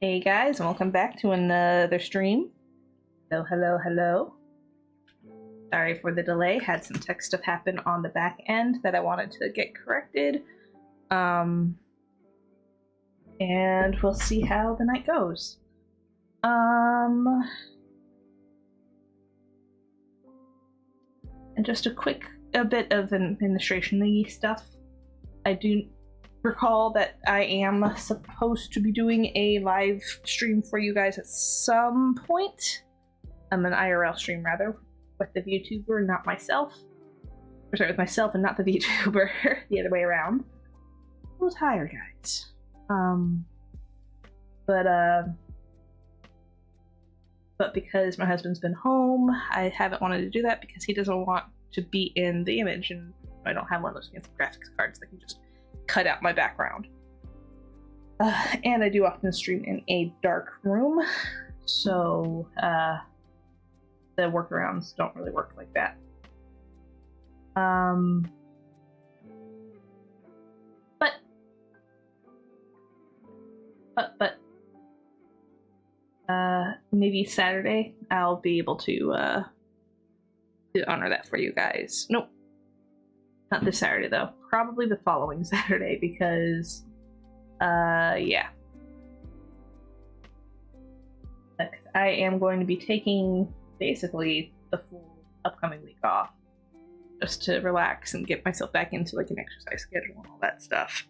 Hey guys, and welcome back to another stream. Hello. Sorry for the delay. Had some tech stuff happen on the back end that I wanted to get corrected. And we'll see how the night goes. And just a bit of administration-y stuff. I do recall that I am supposed to be doing a live stream for you guys at some point. An IRL stream rather, with the VTuber, not myself. Or sorry, with myself and not the VTuber. The other way around. A little tired, guys. But because my husband's been home, I haven't wanted to do that because he doesn't want to be in the image, and I don't have one of those fancy graphics cards that can just cut out my background. And I do often stream in a dark room, so the workarounds don't really work like that. But maybe Saturday I'll be able to honor that for you guys. Nope. Not this Saturday, though. Probably the following Saturday, because, yeah. I am going to be taking, basically, the full upcoming week off. Just to relax and get myself back into, like, an exercise schedule and all that stuff.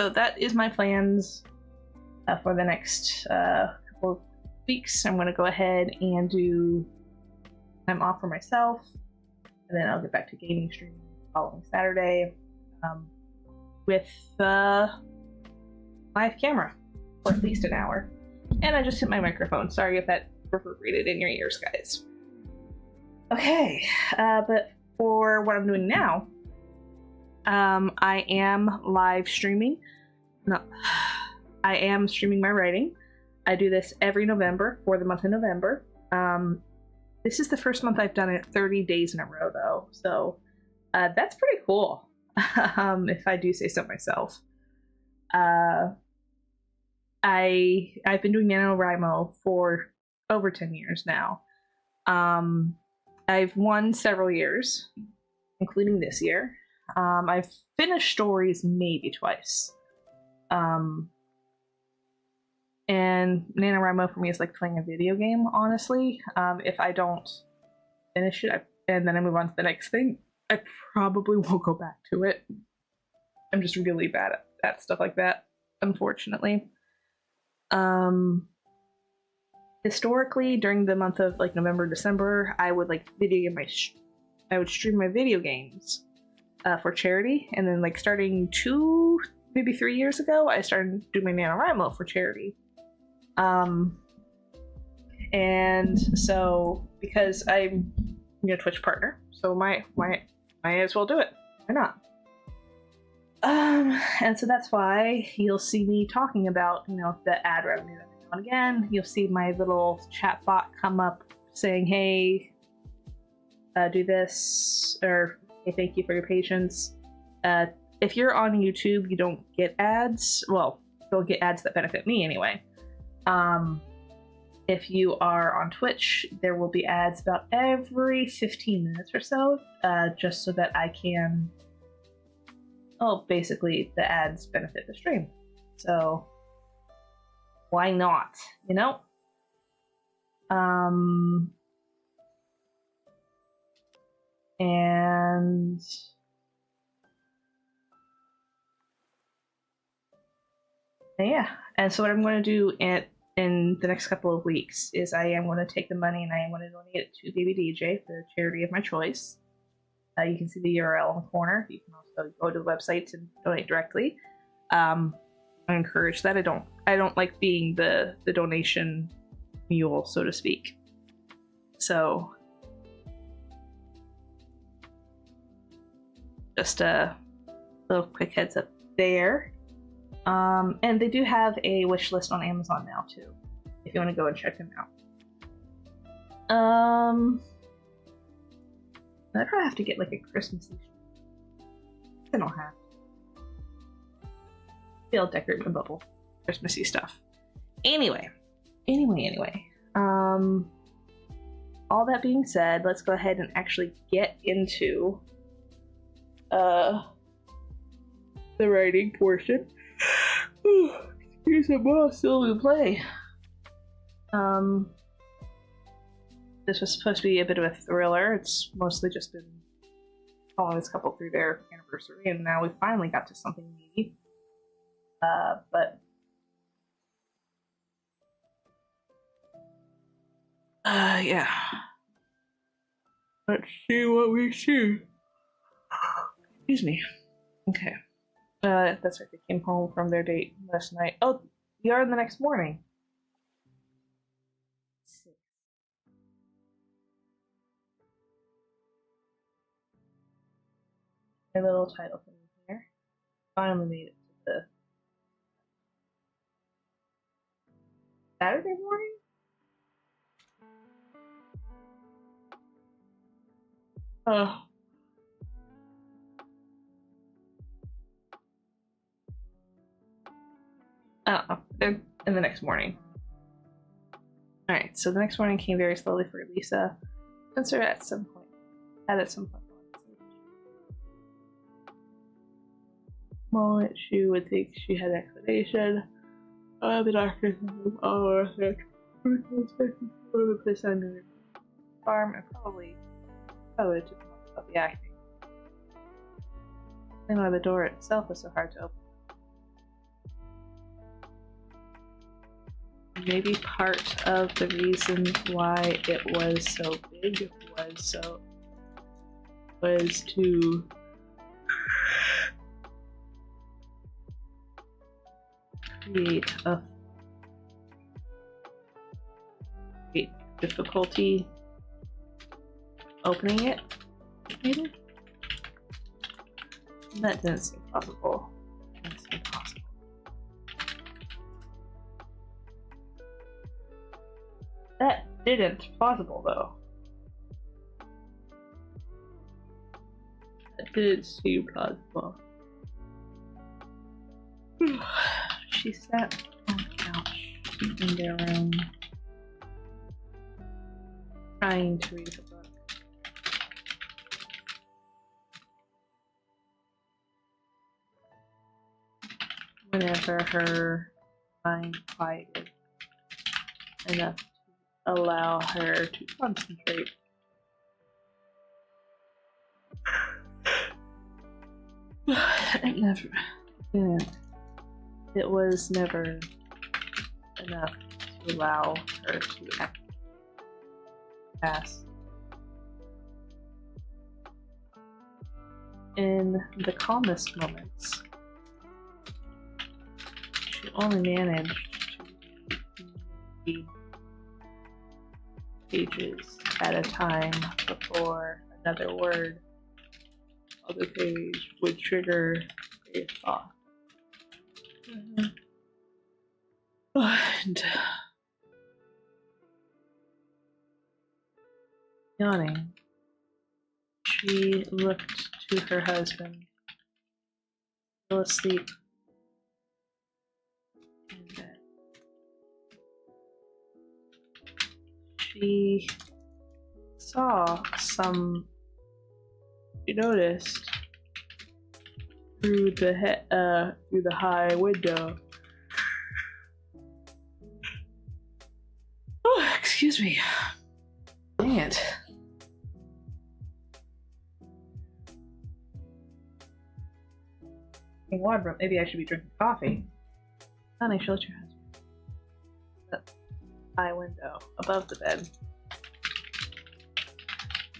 So that is my plans for the next couple of weeks. I'm going to go ahead and do time off for myself. And then I'll get back to gaming streaming the following Saturday with live camera for at least an hour. And I just hit my microphone. Sorry if that reverberated in your ears, guys. Okay, but for what I'm doing now, I am live streaming. No, I am streaming my writing. I do this every November for the month of November. This is the first month I've done it 30 days in a row, though, so that's pretty cool, if I do say so myself. I've been doing NaNoWriMo for over 10 years now. I've won several years, including this year. I've finished stories maybe twice. And NaNoWriMo for me is like playing a video game, honestly. If I don't finish it and then I move on to the next thing, I probably won't go back to it. I'm just really bad at stuff like that, unfortunately. Historically, during the month of like November, December, I would like I would stream my video games for charity, and then like starting 2, maybe 3 years ago, I started doing my NaNoWriMo for charity. And so because I'm a Twitch partner, so might as well do it. Why not? And so that's why you'll see me talking about, the ad revenue every now and again. You'll see my little chat bot come up saying, hey, do this, or hey, thank you for your patience. If you're on YouTube, you don't get ads. Well, you'll get ads that benefit me anyway. If you are on Twitch, there will be ads about every 15 minutes or so, just so that I can, basically the ads benefit the stream. So why not, and yeah, and so what I'm going to do in the next couple of weeks is I am going to take the money and I am going to donate it to BabyDJ, the charity of my choice. You can see the URL in the corner. You can also go to the website and donate directly. I encourage that. I don't like being the donation mule, so to speak. So just a little quick heads up there. And they do have a wish list on Amazon now too, if you want to go and check them out. I probably have to get like a Christmas issue. I don't have. Maybe I'll decorate my bubble. Christmassy stuff. Anyway. All that being said, let's go ahead and actually get into the writing portion. Here's a more still in play. This was supposed to be a bit of a thriller. It's mostly just been following this couple through their anniversary, and now we finally got to something meaty. But yeah. Let's see what we see. Excuse me. Okay. That's right. They came home from their date last night. Oh, we are the next morning. A little title thing here. Finally made it to the Saturday morning? Oh. They're in the next morning. Alright, so the next morning came very slowly for Lisa. Spencer at some point. Moment she would think she had explanation. The doctor said, the place on the farm, and probably took them about the acting. And why the door itself was so hard to open. Maybe part of the reason why it was so big was to create a difficulty opening it, maybe? That didn't seem possible. That didn't possible though. That didn't seem plausible. She sat on the couch in their room, trying to read the book. Whenever her mind quieted enough to allow her to concentrate. It was never enough to allow her to pass. In the calmest moments, she only managed to read pages at a time before another word on the page would trigger a thought. And yawning, she looked to her husband, still asleep in bed. She noticed through the high window. Oh, excuse me. Dang it. Water, maybe I should be drinking coffee. Honey, show your husband. The high window above the bed.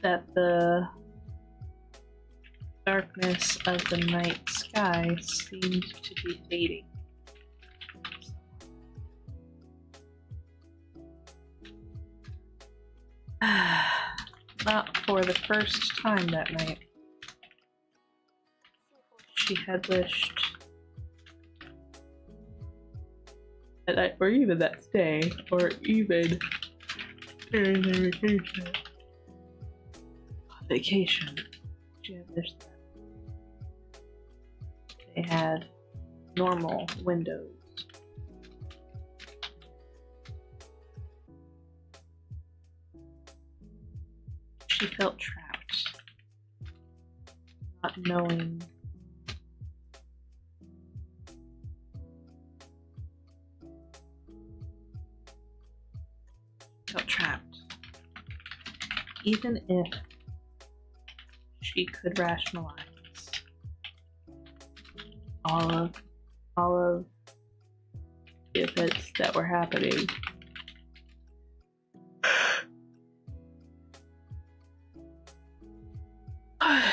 That the darkness of the night sky seemed to be fading. Not for the first time that night. She had wished that, or even that day, or even during their vacation. She had wished that they had normal windows She felt trapped, not knowing felt trapped. Even if she could rationalize all of the events that were happening,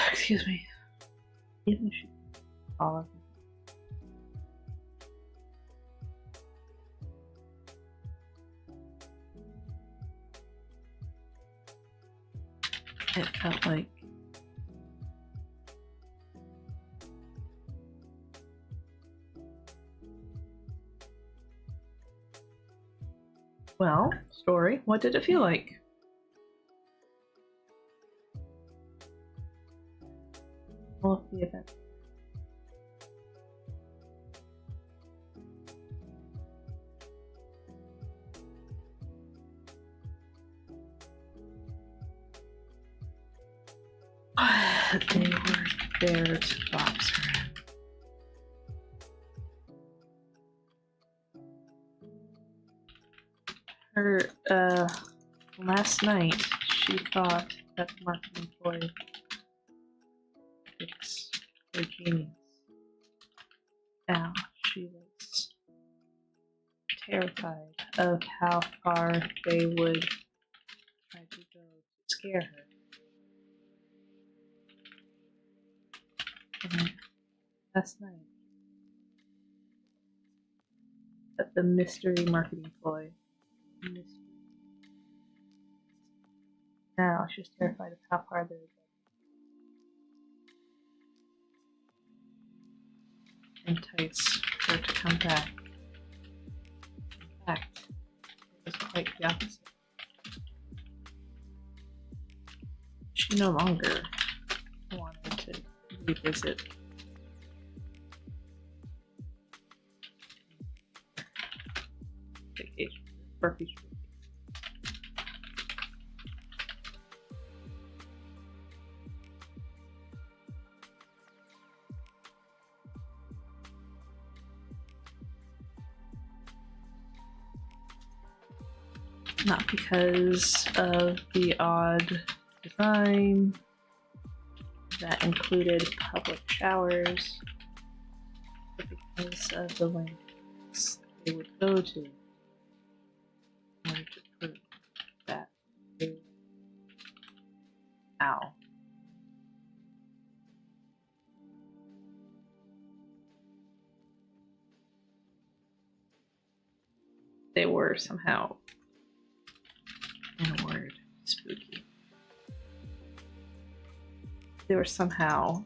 excuse me, even if she all of it felt like well, story, what did it feel like? All of the events. They were there to box her. Last night she thought that the marketing employee fix her genius. Now she was terrified of how far they would try to go to scare her. And last night, at the mystery marketing ploy, now she's terrified of how far they would go. Entice her to come back. In fact, it was quite the opposite. She no longer wanted to revisit vacation for future. Not because of the odd design that included public showers, but because of the lengths they would go to in order to prove that they were ow. They were somehow, in a word, spooky. They were somehow,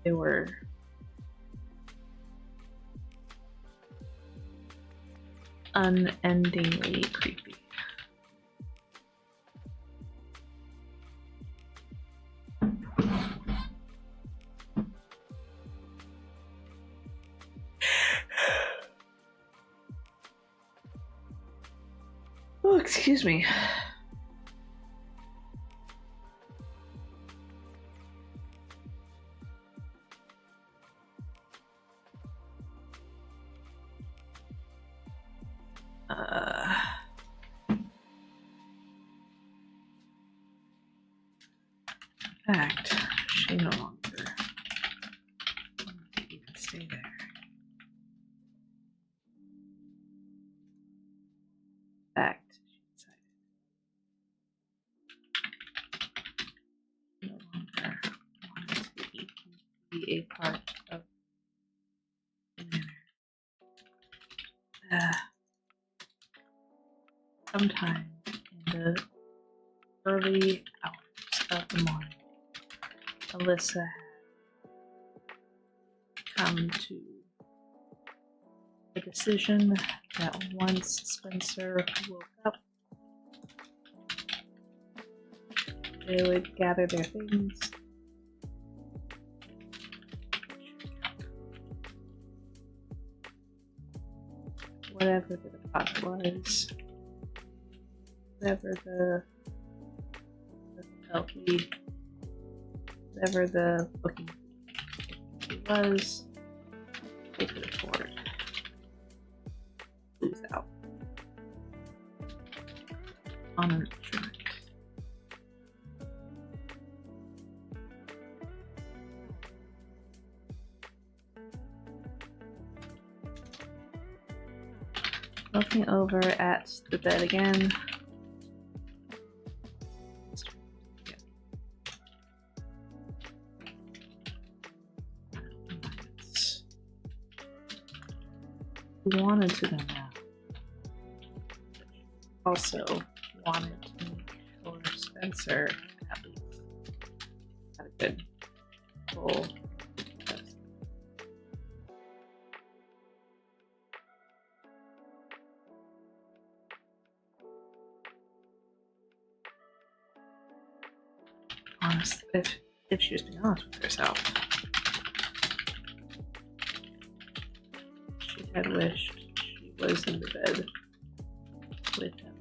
they were unendingly creepy. Oh, excuse me. In fact, she no longer wanted to even stay there. In fact, she decided no longer wanted to even be a part of the manor. Sometime in the early hours of the morning, Alyssa had come to a decision that once Spencer woke up, they would gather their things, whatever the deposit was, whatever the healthy, whatever the booking was, they could afford to lose out on an instrument. Looking over at the bed again. Wanted to go now. Also wanted to make sure Spencer at least had a good full test. Honest, if she was being honest with herself, she had wished she was in the bed with him.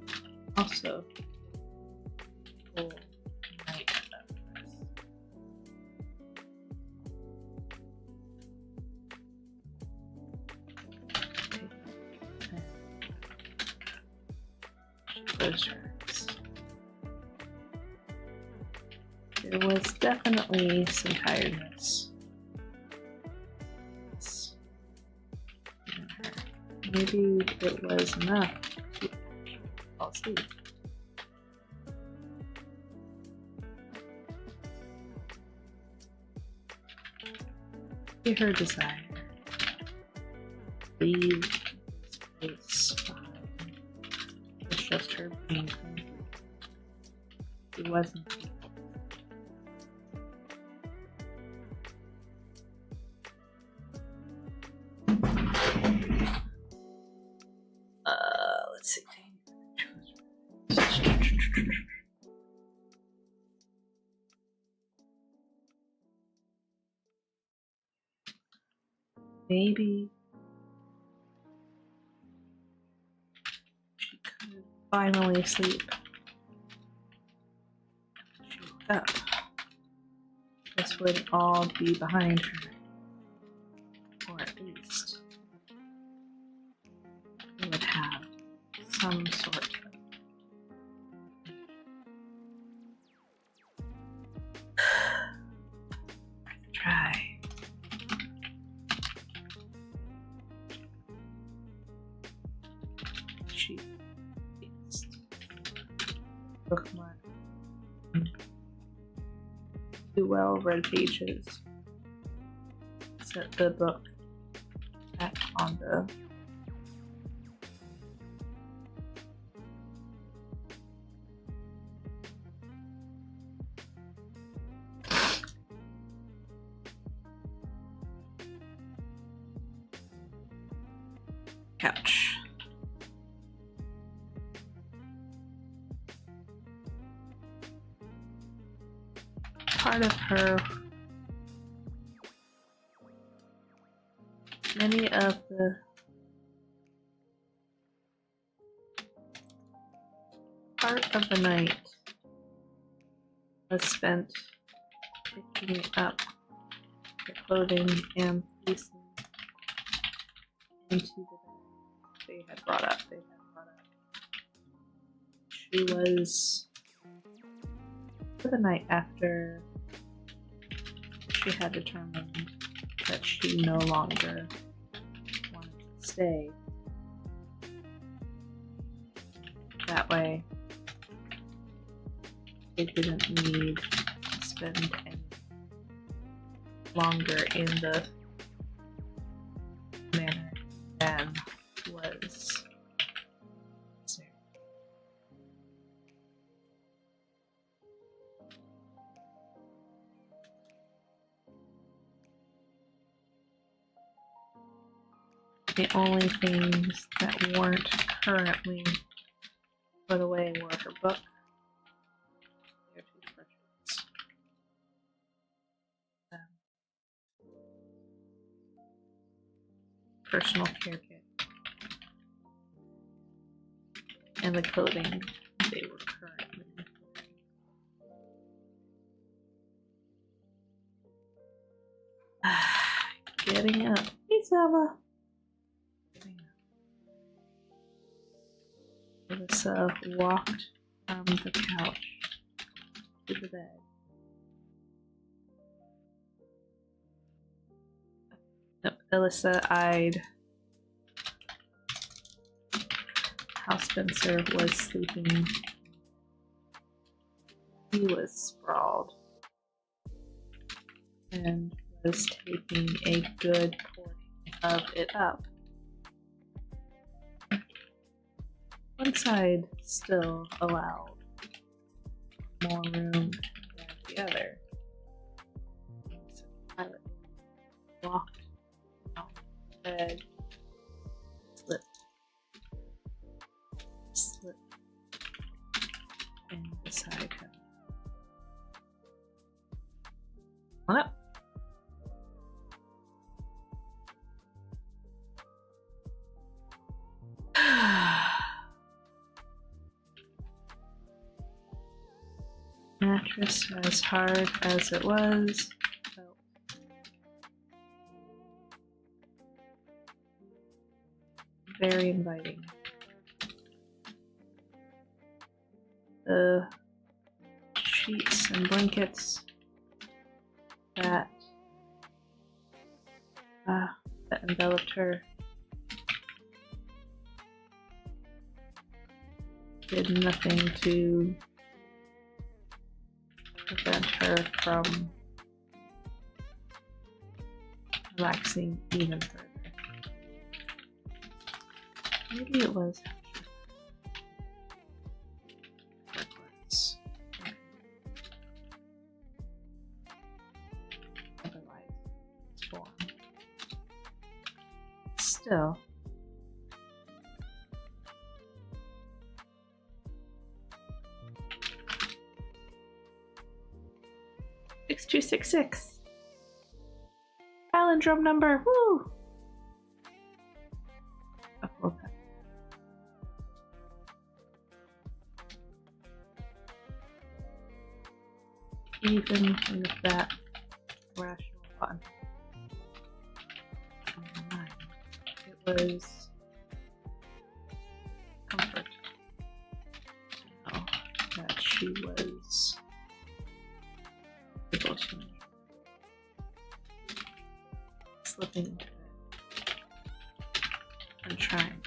Also, full night of rest. She closed her eyes. There was definitely some tiredness. Maybe it was enough to fall asleep. See her desire. Leave this place behind. It's just her being hungry. It wasn't people. Let's see. Maybe she could finally sleep. She woke up. This would all be behind her. Or at least we would have some sort of try. She bookmark 2 well-read pages. Set the book back on the couch. Part of her, many of the part of the night was spent picking up the clothing and piecing into the bag they had brought up. She was, for the night after she had determined that she no longer wanted to stay. That way, they didn't need to spend any longer in the manner than was necessary. The only things that weren't currently put away were her book, their toothbrushes, personal care kit, and the clothing they were currently getting up. Hey, Selma. Alyssa walked from the couch to the bed. Nope. Alyssa eyed how Spencer was sleeping. He was sprawled and was taking a good portion of it up. One side still allowed more room than the other. So I walked out of bed, slipped in beside him. Come on up. Mattress, as hard as it was, felt very inviting. The sheets and blankets that enveloped her did nothing to prevent her from relaxing even further. Maybe it was otherwise it's form. Still, $6266 palindrome number. Woo! Okay. Even with that rational thought, it was comfort to know that she was able to slipping into it and trying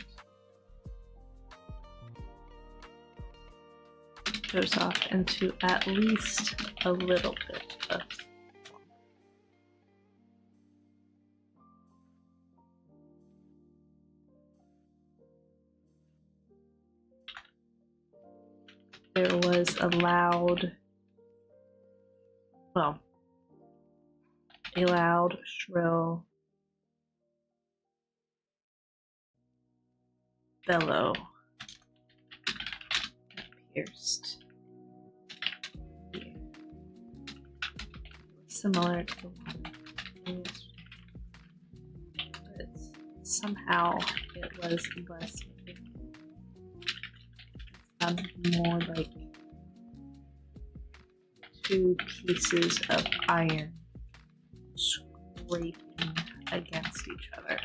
goes off into at least a little bit of there was a loud, well, a loud, shrill bellow that pierced the air. Similar to the one, but somehow it was less. It sounded more like two pieces of iron scraping against each other.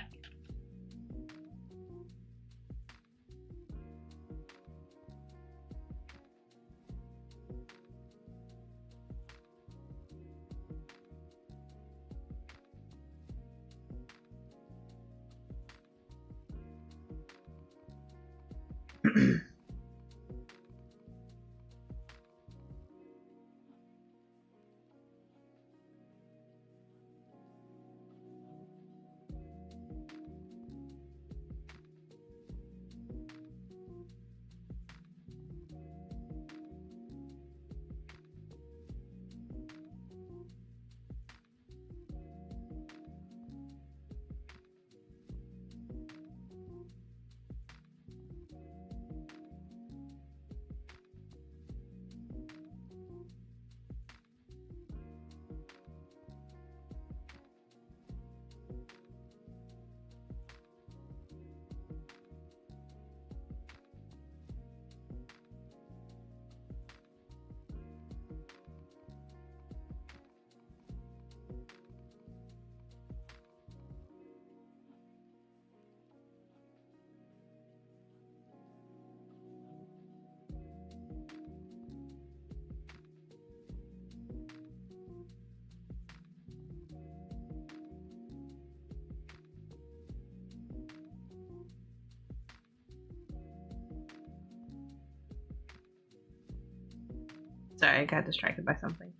Sorry, I got distracted by something.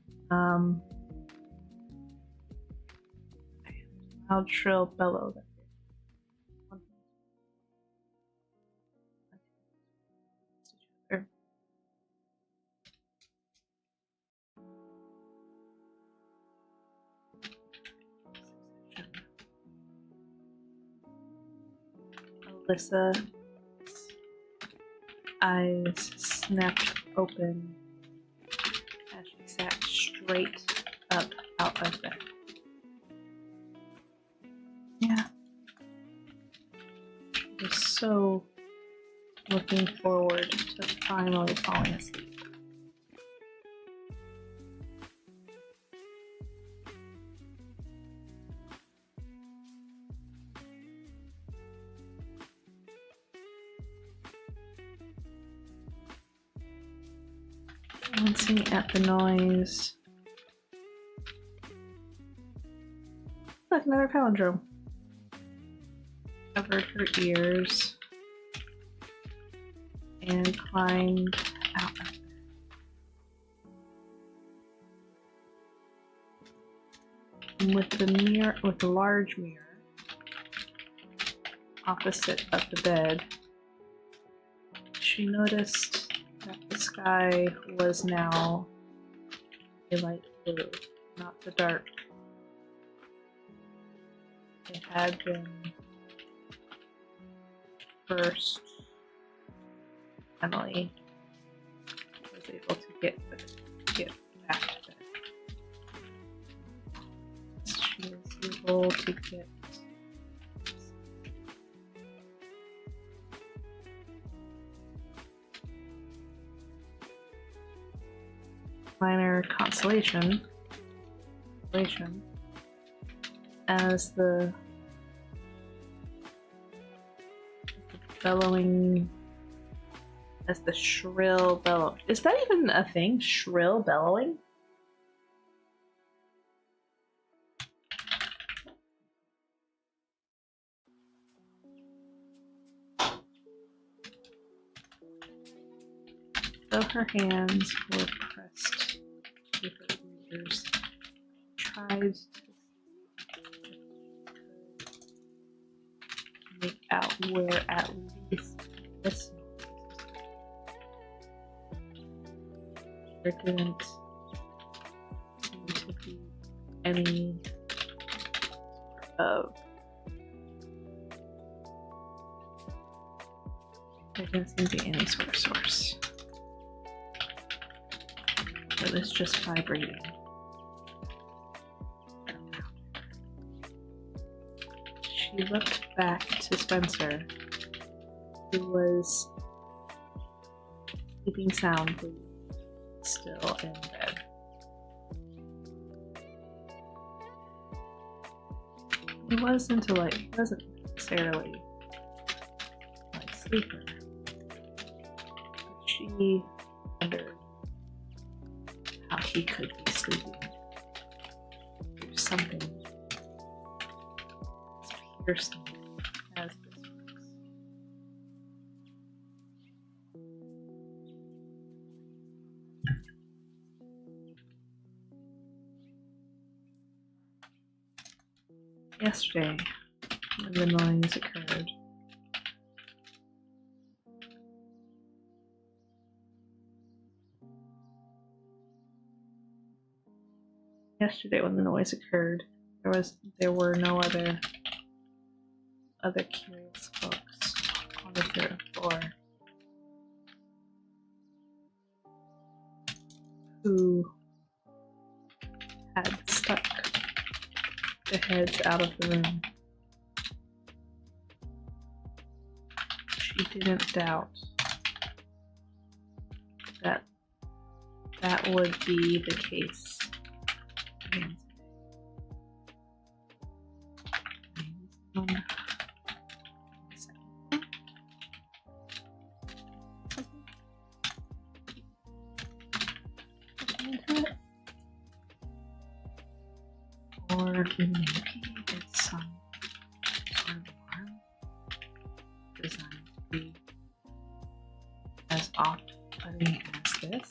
Loud, shrill bellow. Alyssa's eyes snapped open as she sat straight up out of bed. Yeah. She was so looking forward to finally falling asleep. Glancing at the noise. Look, another palindrome. Covered her ears and climbed out of bed. With the large mirror opposite of the bed, she noticed that the sky was now a light blue, not the dark. It had been first. Emily was able to get back to bed. She was able to get minor consolation as the bellowing, as the shrill bellow. Is that even a thing? Shrill bellowing? Though her hands were pressed to her ears, tried to make out where at least this there didn't seem to be any sort of source. It was just vibrating. She looked back to Spencer, who was sleeping soundly, still in bed. He wasn't necessarily like sleeper, but she wondered how he could be sleeping through something as piercing as this was. Yesterday, when the noise occurred, there were no other curious folks on the third floor who had stuck their heads out of the room. She didn't doubt that would be the case again today. Or maybe it's some sort of alarm designed to be as off-putting as this.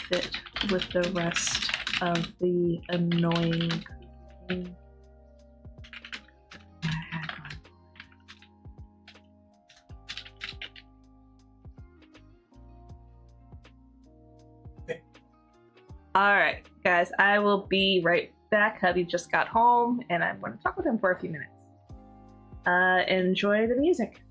fit with the rest of the annoying cooking I had going. Alright, guys, I will be right back. Hubby just got home, and I'm going to talk with him for a few minutes. Enjoy the music.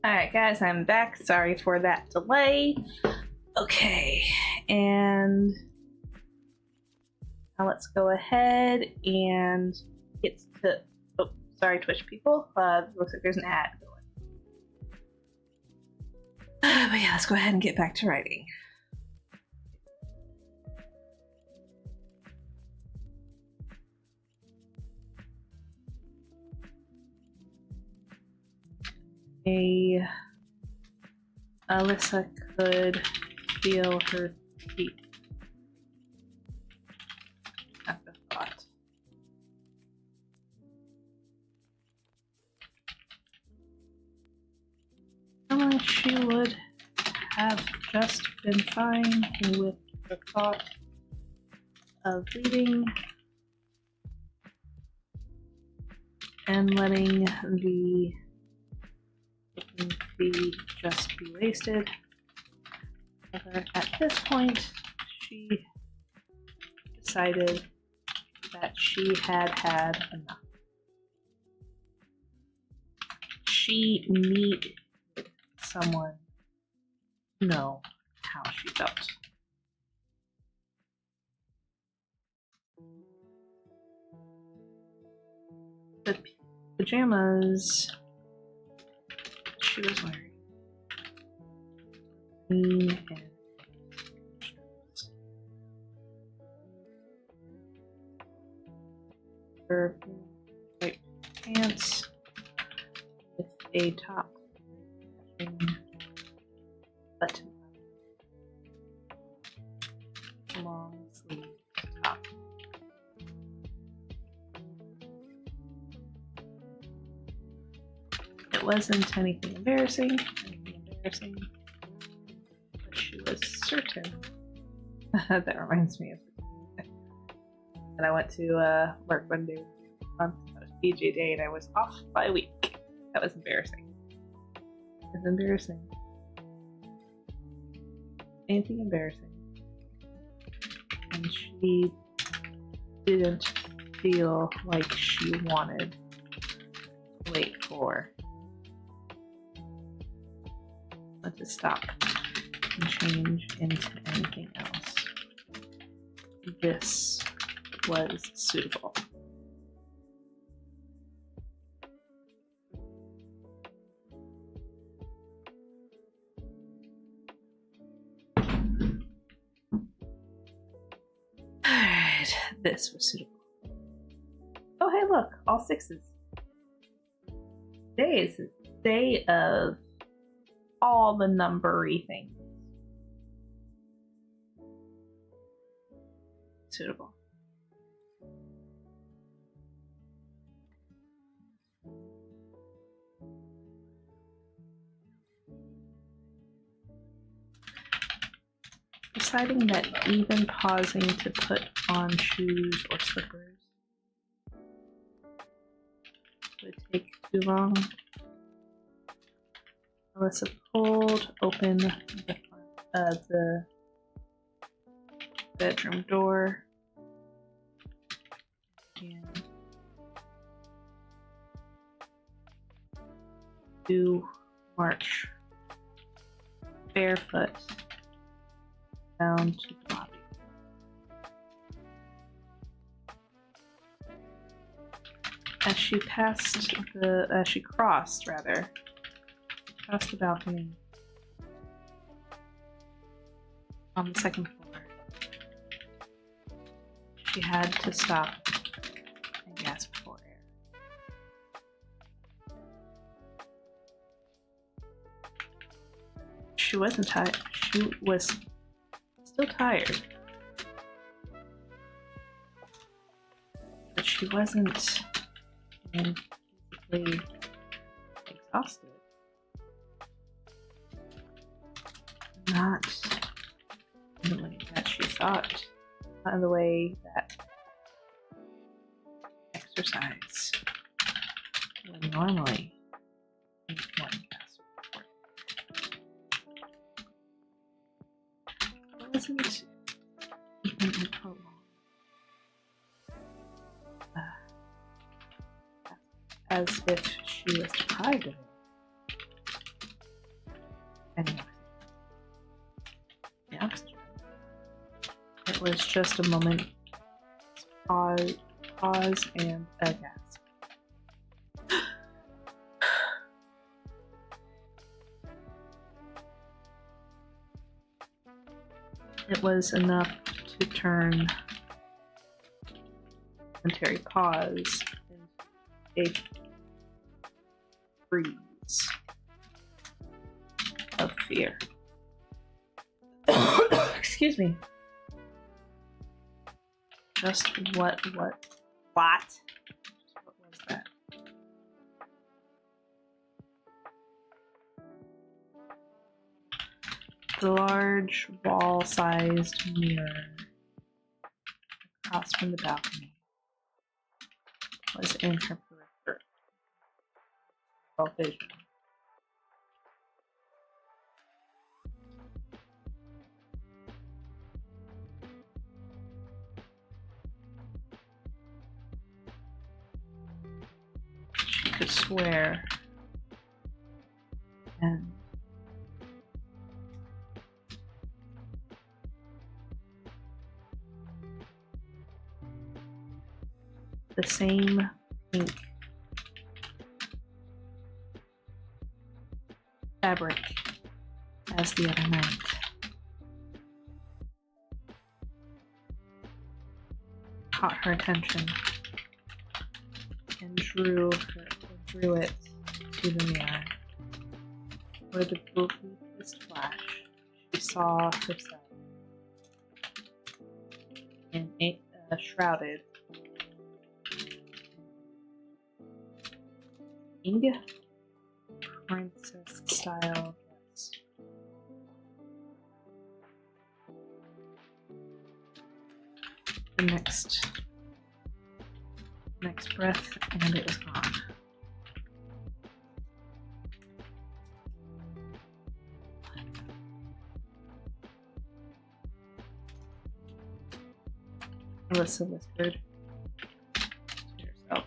Alright, guys, I'm back. Sorry for that delay. Okay, and now let's go ahead and get to. Oh, sorry, Twitch people. Looks like there's an ad going. But yeah, let's go ahead and get back to writing. Alyssa could feel her feet at the thought. She would have just been fine with the thought of leaving and letting the fee just be wasted. However, at this point, she decided that she had had enough. She needed someone to know how she felt. The pajamas she was wearing and her white pants with a top button long sleeve top. It wasn't anything embarrassing, but she was certain. That reminds me of and I went to work one day on BJ day and I was off by a week. That was embarrassing. It was embarrassing. Anything embarrassing. And she didn't feel like she wanted to wait for to stop and change into anything else. This was suitable. Alright, this was suitable. Oh hey look, all sixes. Today is the day of all the numbery things. Suitable. Deciding that even pausing to put on shoes or slippers would take too long. Alyssa pulled open the bedroom door and to march barefoot down to the lobby. As she crossed past the balcony on the second floor, she had to stop and gasp for air. She wasn't tired. She was still tired, but she wasn't physically exhausted. Not in the way that she thought, not in the way that exercise would normally make one gasp for. It wasn't even a prolonged as if she was deprived of it. Anyway. Yeah. It was just a moment. Pause and a gasp. It was enough to turn momentary pause into a freeze of fear. Excuse me. Just what was that? The large wall-sized mirror across from the balcony was in her peripheral vision. She could swear and the same pink fabric as the other night. Caught her attention and drew it to the mirror. For the briefest flash, she saw herself in a shrouded princess style dress. The next breath, and it was gone. Alyssa whispered to herself.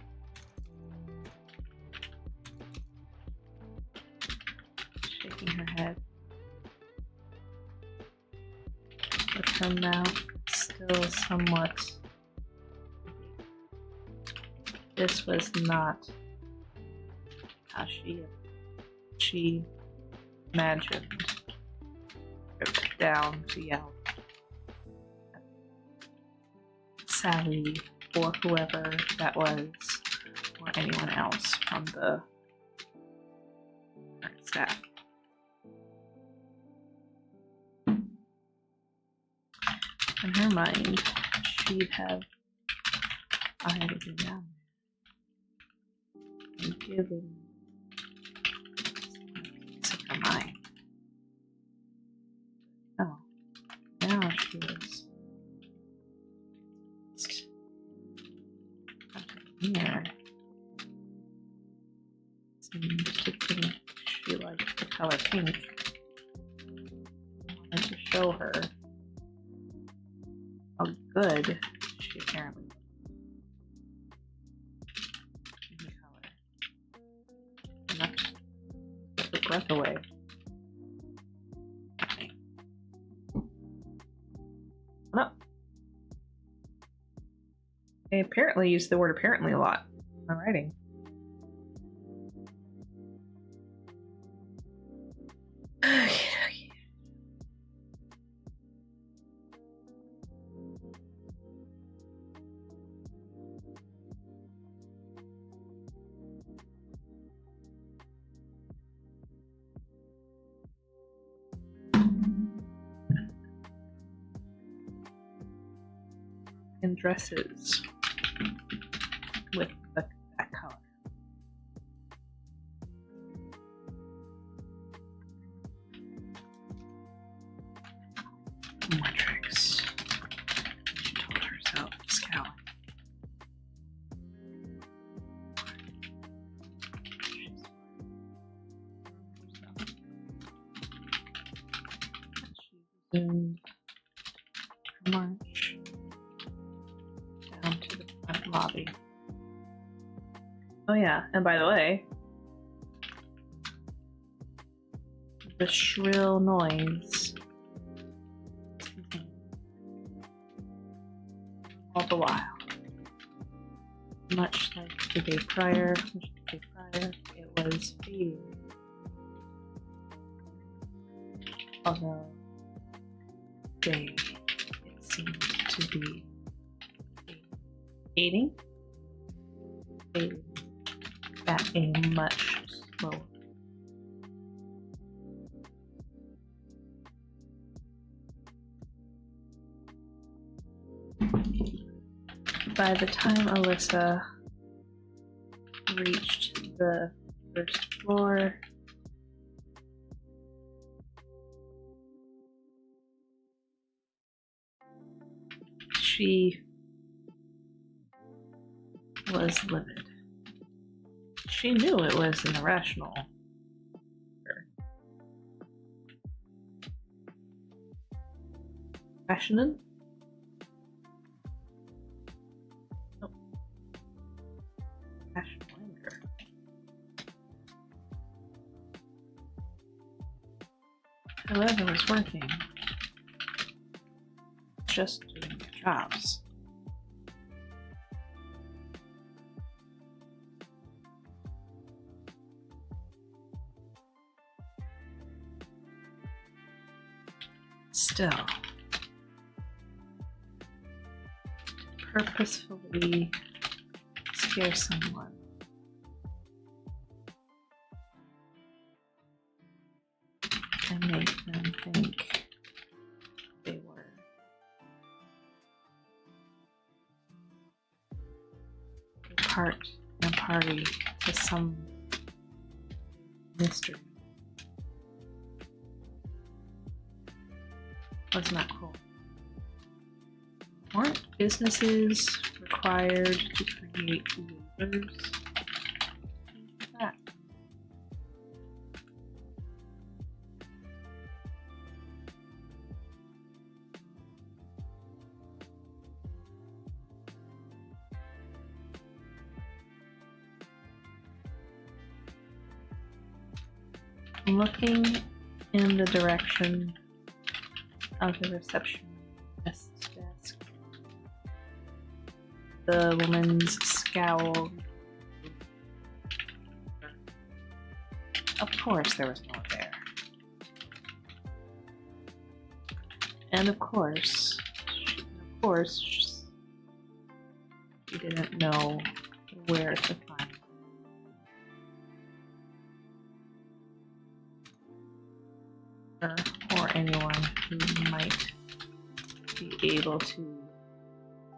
Shaking her head, with her mouth still somewhat. This was not how she imagined stripped down to yell. Sally, or whoever that was, or anyone else from the staff. In her mind, she'd have already been down there and given a piece of her mind. Oh, now she was mirror. Seemed to think she liked the color pink. I wanted to show her how good she apparently was in the color. Enough to get the breath away. No. I apparently use the word apparently a lot in my writing. And dresses with that color. More tricks, she told herself, scowling. She resumed her march down to the front lobby. Oh yeah, and by the way, The shrill noise all the while. Much like the day prior, it was fading. Although today it seemed to be fading at a much slower. By the time Alyssa reached the first floor, she was livid. She knew it was an irrational. Passionate? Nope. Passionate anger. Whoever was working, just doing their jobs. Still, purposefully scare someone and make them think they were a part and party to some mystery was not cool. Weren't businesses required to create waivers? That. Looking in the direction of the receptionist's desk, the woman's scowl. Of course there was no one there. And of course, she didn't know where to find her or anyone who might be able to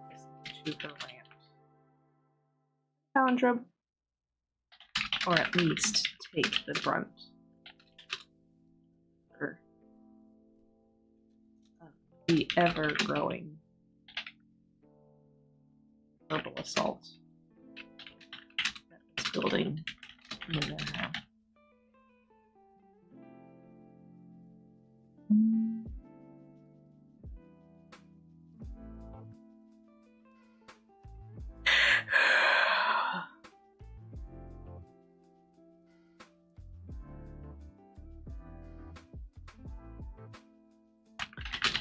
listen to her rant. Palindrome, or at least take the brunt of the ever-growing verbal assault that was building in their house.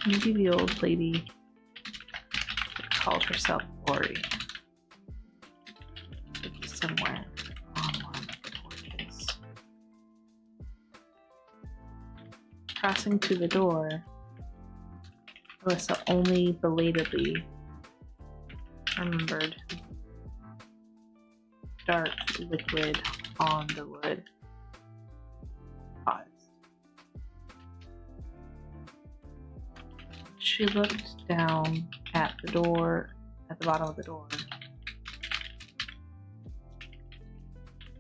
Maybe the old lady called herself Lori would be somewhere on one of the porches. Crossing to the door, Alyssa only belatedly remembered dark liquid on the wood. Paused. She looked down at the door, at the bottom of the door,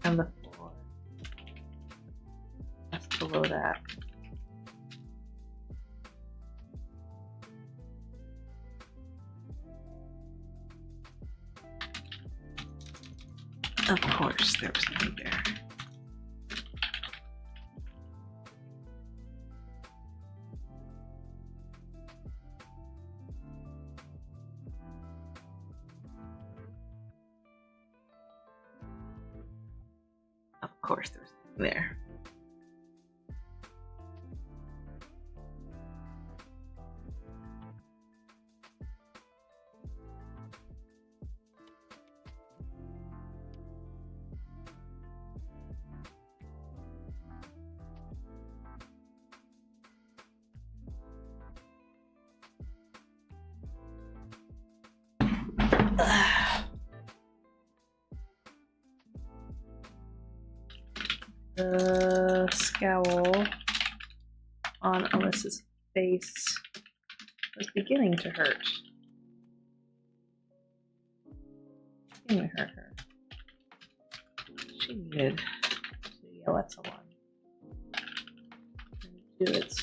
and the floor just below that. Of course, there was nothing there. Of course, there was nothing there. The scowl on Alyssa's face was beginning to hurt. Beginning to hurt her. She needed to yell at someone. And do it.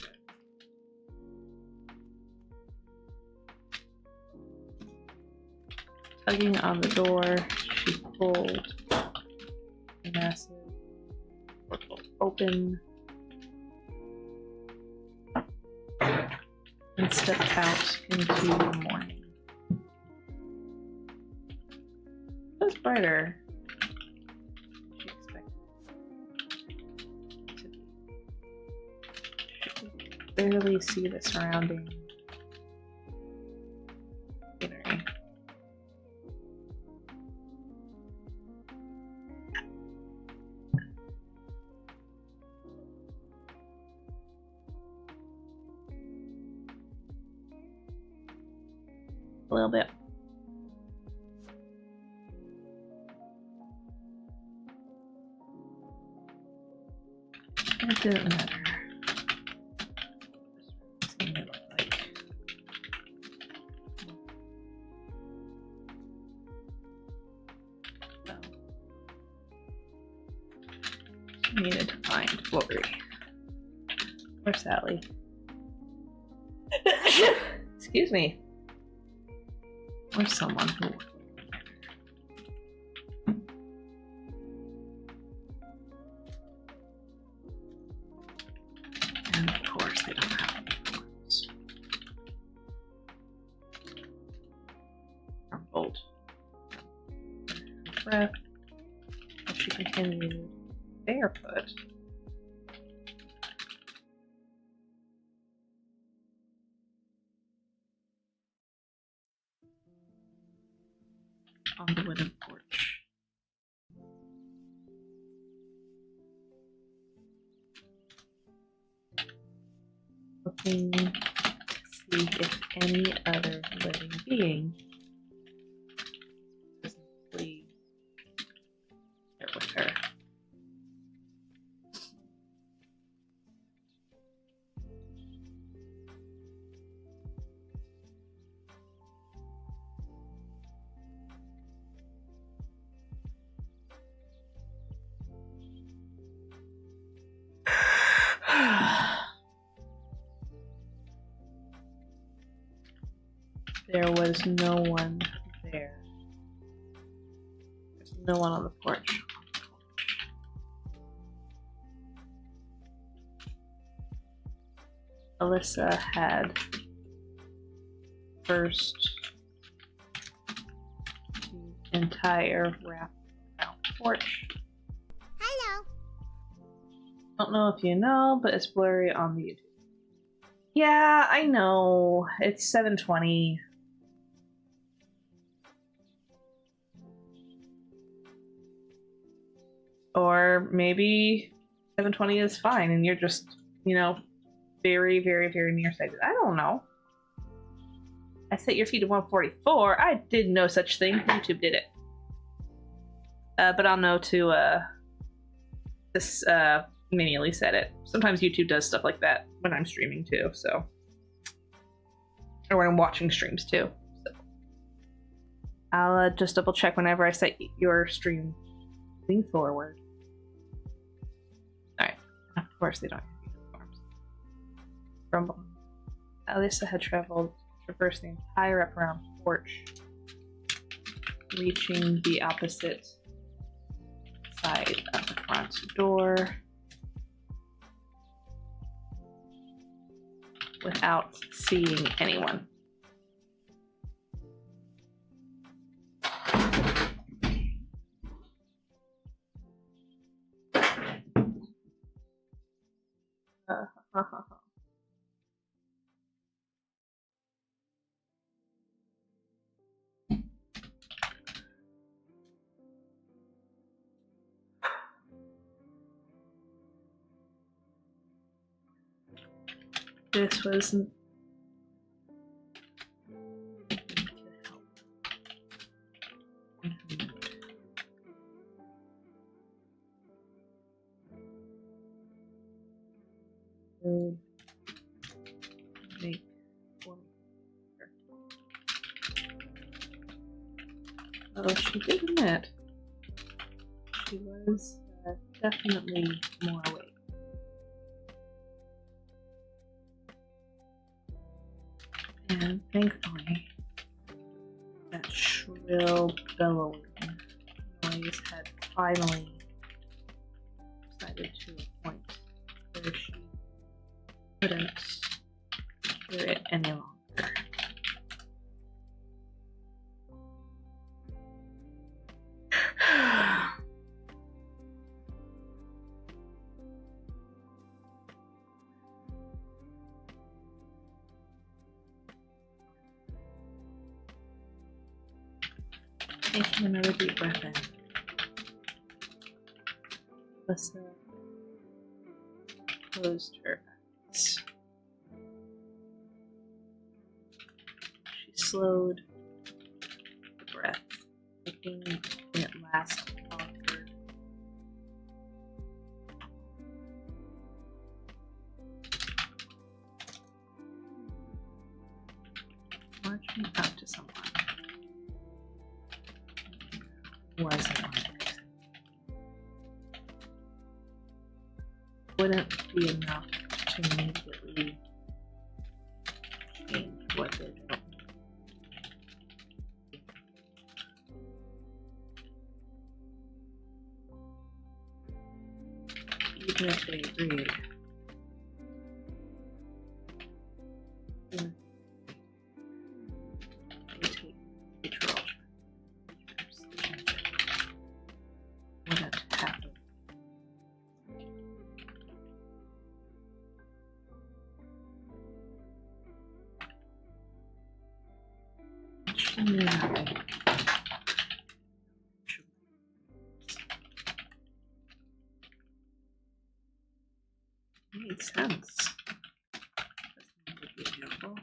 Tugging on the door, she pulled a massive portal open and stepped out into the morning. It was brighter than she expected it to be. She could barely see the surrounding scenery. A little bit. It didn't matter. Just seeing what it looked like. So, she needed to find Lori or Sally. Excuse me. Or someone who would. And of course they don't have any words. Bold. Breath as she continued barefoot. On the wooden porch. Looking to see if any other living being is pleased with her. There was no one there. There's no one on the porch. Alyssa had first the entire wrap around the porch. Hello. Don't know if you know, but it's blurry on the YouTube. Yeah, I know. It's 7:20. Or maybe 7:20 is fine and you're just, you know, very, very, very nearsighted. I don't know. I set your feet to 144. I did no such thing. YouTube did it. But I'll know to this manually set it. Sometimes YouTube does stuff like that when I'm streaming too, so. Or when I'm watching streams too. So. I'll just double check whenever I set your stream lean forward. Alright. Of course they don't have uniforms. Rumble. Alyssa had traversed the entire wraparound porch, reaching the opposite side of the front door without seeing anyone. This was to help. could make one. Oh, she did admit she was definitely more awake. And thankfully, that shrill bellowing noise had finally decided to a point where she couldn't hear it any longer. Taking another deep breath in. Alyssa closed her eyes. She slowed the breath, making it last longer. Marching up to someone wasn't on it. Wouldn't be enough to immediately change what they're doing. Even if they agreed, they take control. Wouldn't happen. She knew nothing. Made sense. This would be beautiful.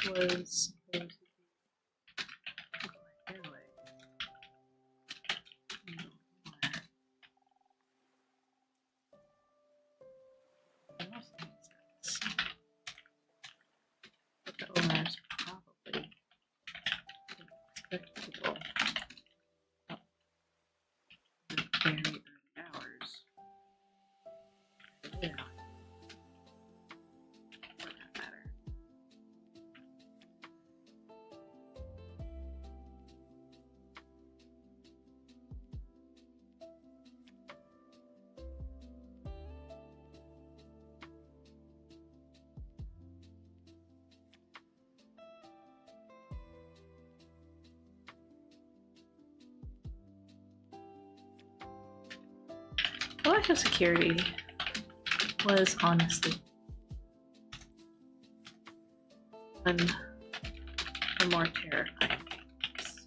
Was supposed to be my airway. That also makes sense. But the owners probably didn't expect people up in very early hours. Yeah. For that matter. The lack of security was honestly one of the more terrifying things.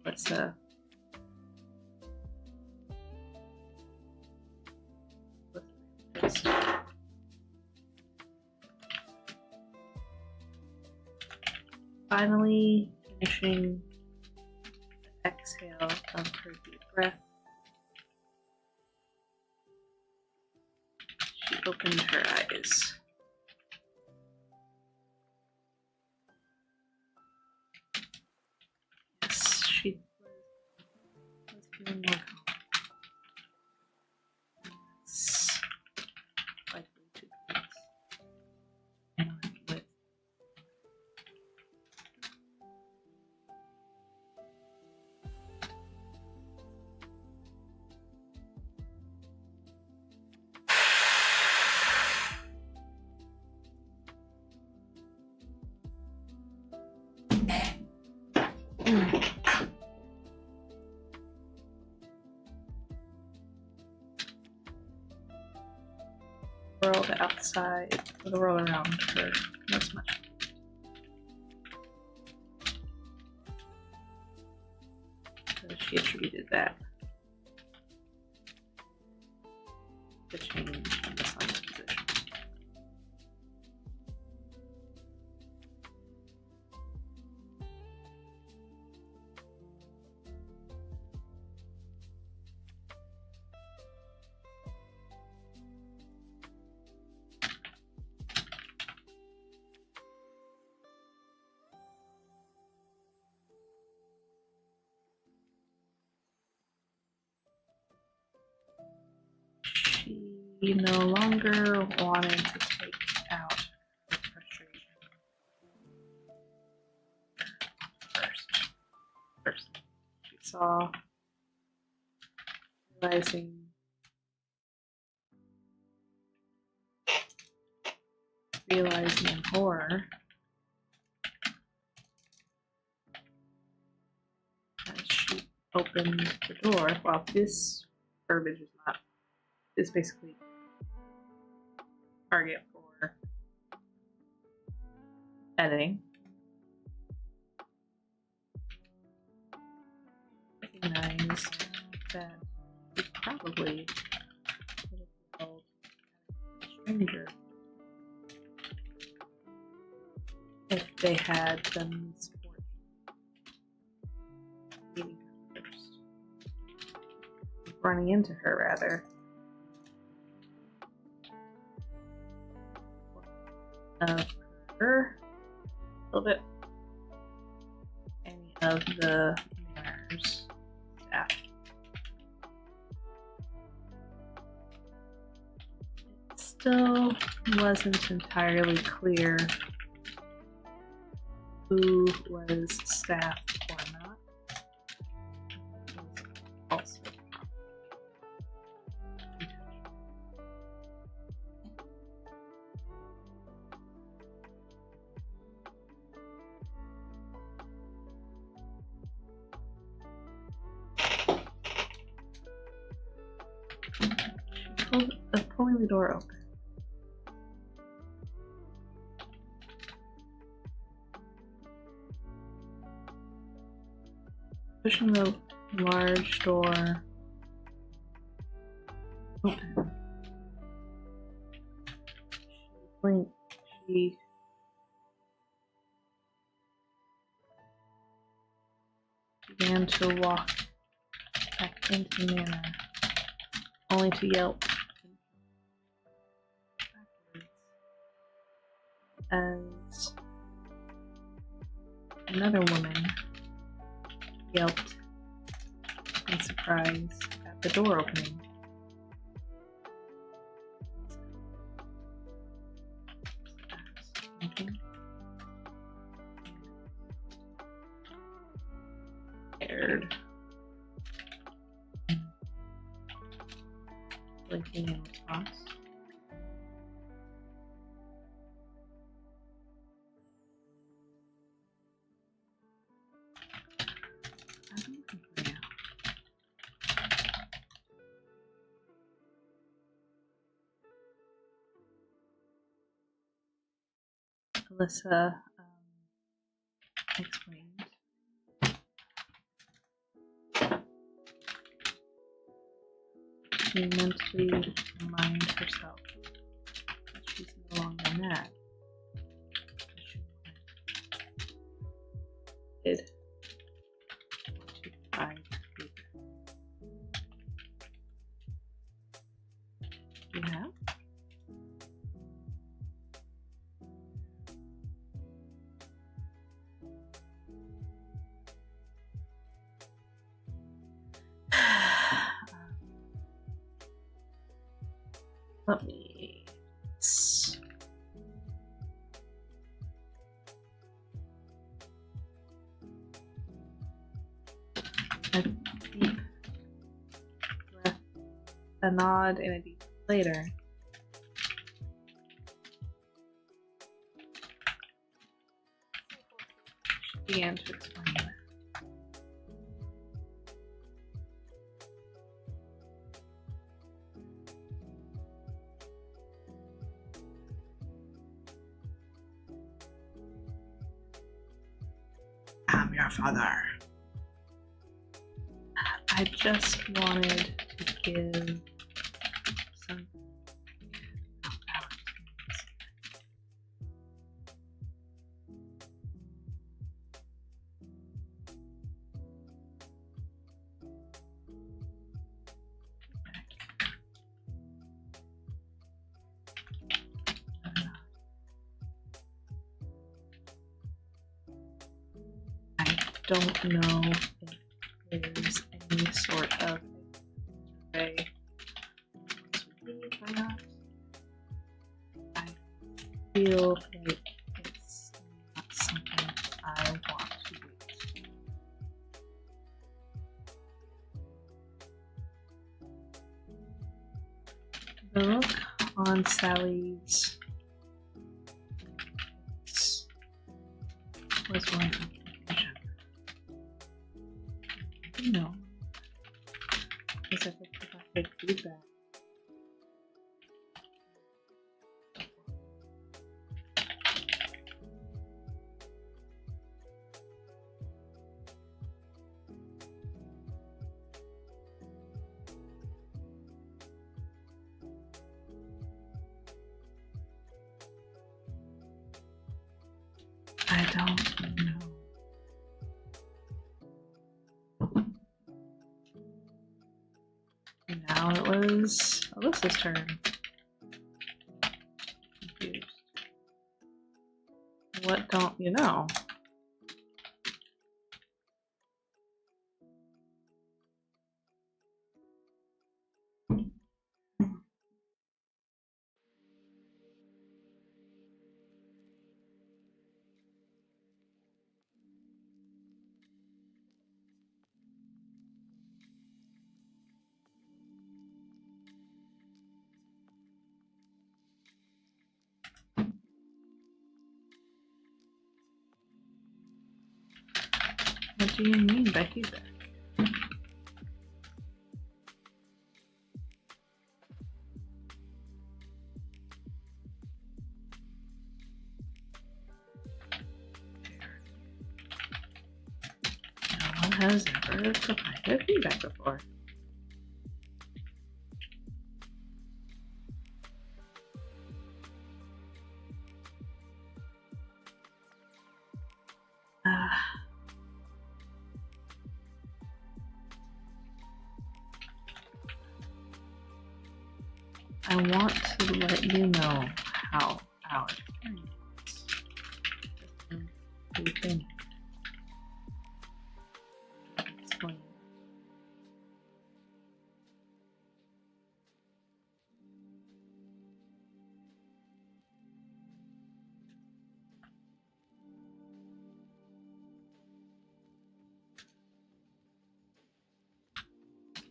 Alyssa was just finally finishing the exhale of her deep breath. She opened her eyes. Yes, she was feeling more calm. It's likely to be and with the world outside, the world around her was much. So she attributed that to change in the sun's position. She no longer wanted to take out her frustration. First, she saw, realizing in horror as she opened the door. Well, this verbiage is basically target for editing. Recognized that she probably would have called a stranger if they had done the support meeting her first. Running into her, rather. Of her, a little bit. Any of the mayor's staff. It still wasn't entirely clear who was staff or not. It was also pulling the door open. Pushing the large door open. She began to walk back into the manor, only to yelp as another woman yelped in surprise at the door opening. Scared. Blinking in response. Alyssa explained. She mentally remind herself that she's no longer mad. She did want to find Peter. You have? Let me. A deep breath, a nod, and a deep later. She began to explain. I'm your father. I just wanted to give some don't know if there's any sort of way to leave or not. Look on Sally's was one application. No. Because I think I could feedback. I don't know. Now it was Alyssa's turn. Confused. What don't you know? What do you mean by feedback? No one has ever provided feedback before. I want to let you know how our experience has been. Explain.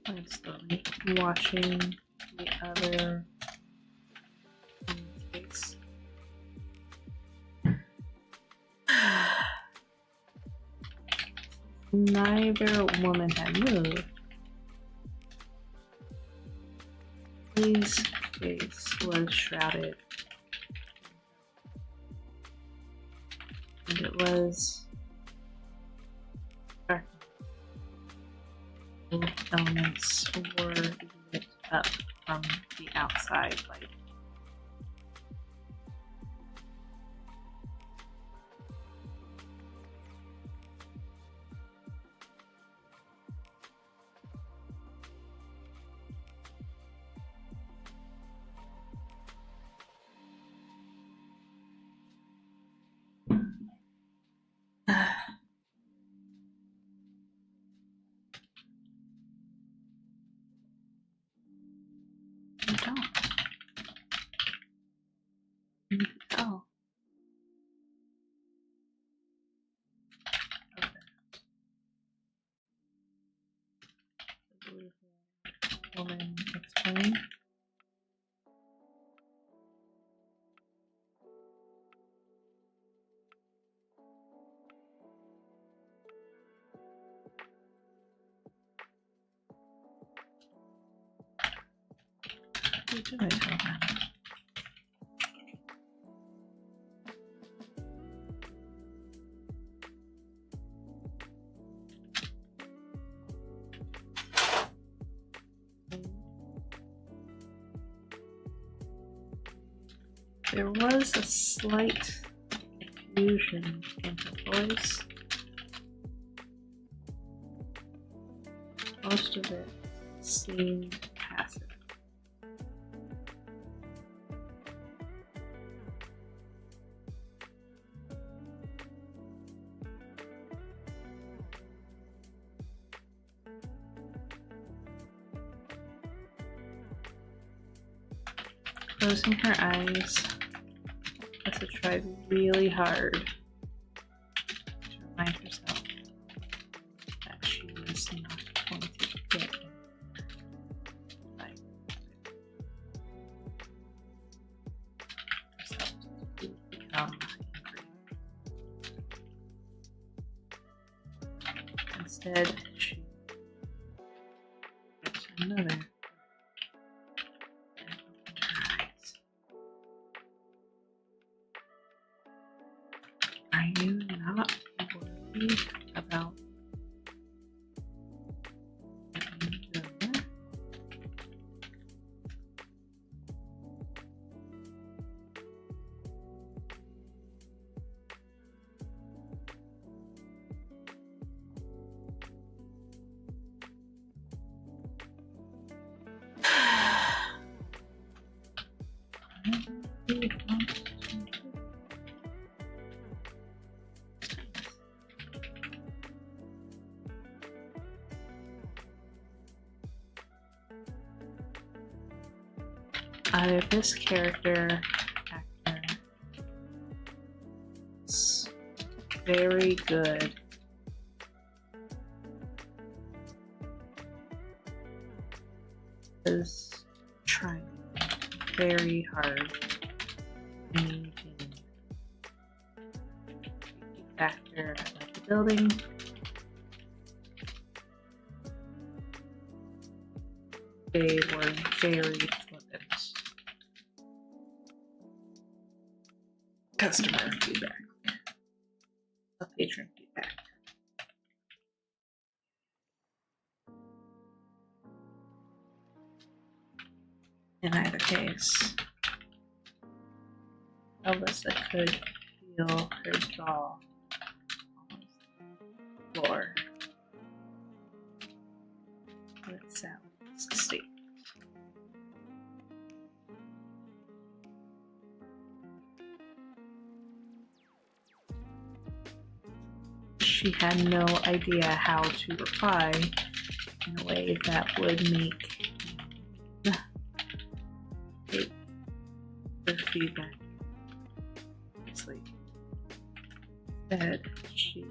I'm slowly watching the other space. Neither woman had moved. Lee's face was shrouded, and it was dark. Elements were lit up from the outside light. Oh. Okay. The beautiful woman explained. What did I tell them? There was a slight confusion in her voice. Most of it seemed passive. Closing her eyes, Tessa tried really hard to remind herself that she was not going to get by Instead, she gets another. Are you not worried about the either this character actor is very good is trying very hard and factor about the building. They were very flippant. Customer feedback. A patron feedback. In either case, Alyssa could feel her jaw on the floor with Sally's statement. She had no idea how to reply in a way that would make her feedback. Instead, she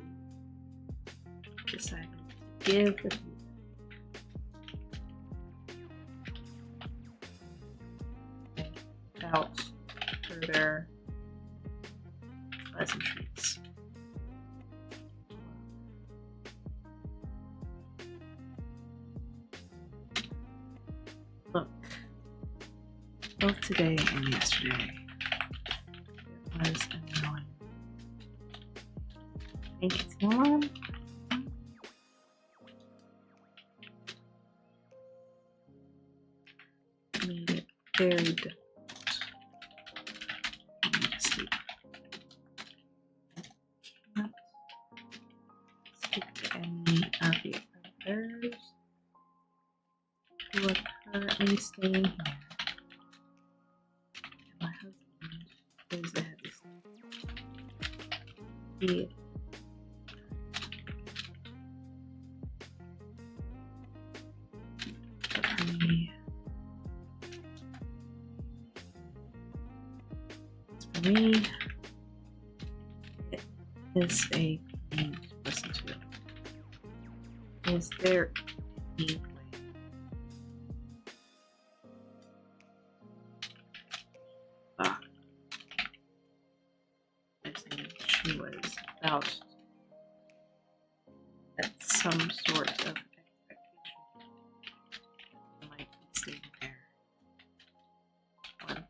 decided to give the feedback without further pleasantries. Look, both today and yesterday, it was annoying. I think it's on. Made it very difficult for me to sleep. I can't speak to any of the others who are currently staying here. And my husband is the heavy sleeper. He For me, it is a pain to listen to. Is there any way I think she was about at some sort of expectation might be staying there on further.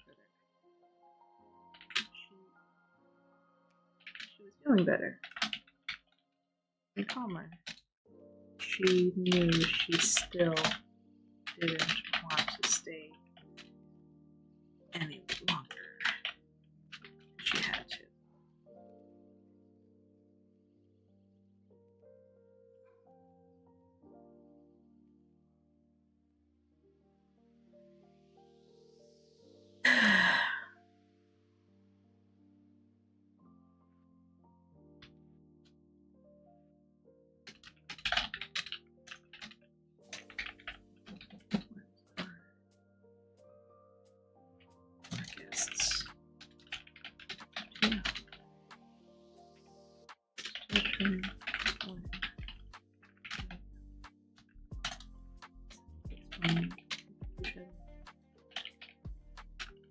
She was feeling better and calmer. She knew she still didn't want to stay any longer. She had to.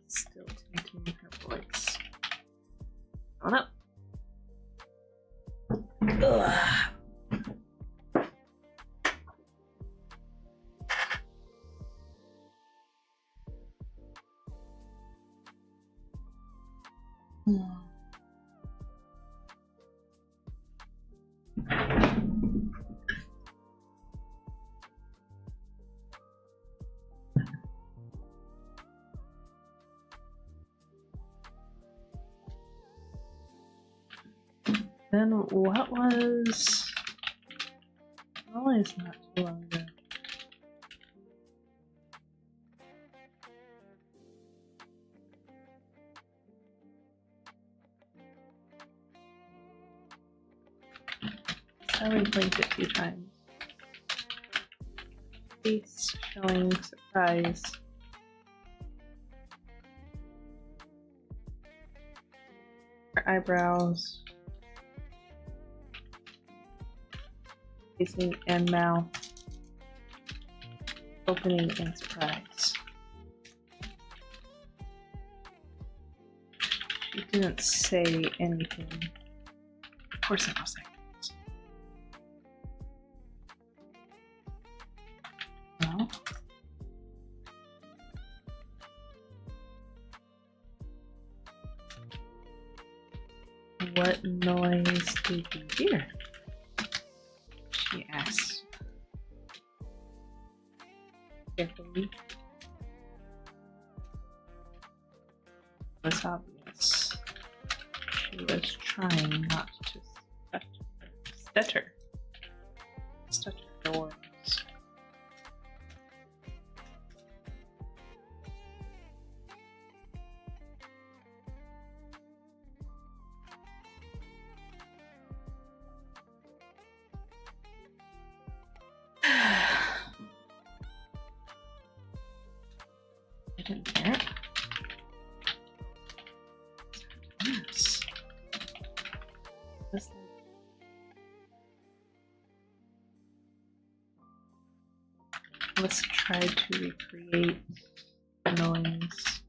Still taking her voice. On up. Ugh. Then what was... Probably it's not too long ago. I already blinked it a few times. Face showing surprise. Her eyebrows. Facing and mouth. Opening and surprise. She didn't say anything for several seconds. Well, what noise did you hear? She asked. Carefully. It was obvious. She was trying not to stutter her words. I didn't hear it. Yes. This let's try to recreate the noise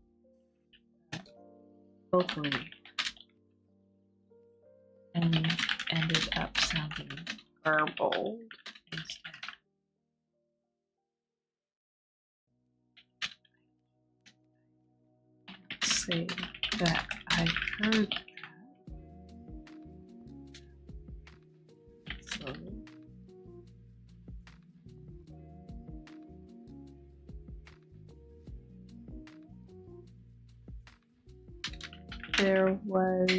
vocally and ended up sounding garbled instead. Say that I heard that. Slowly. There was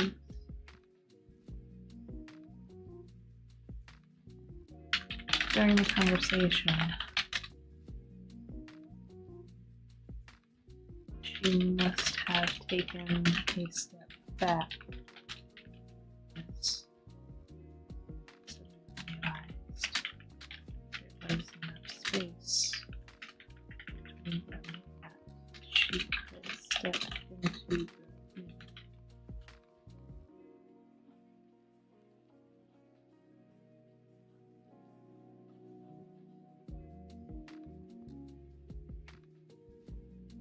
during the conversation, she must have taken a step back. Yes. Realized there was enough space between them that she could step into the room.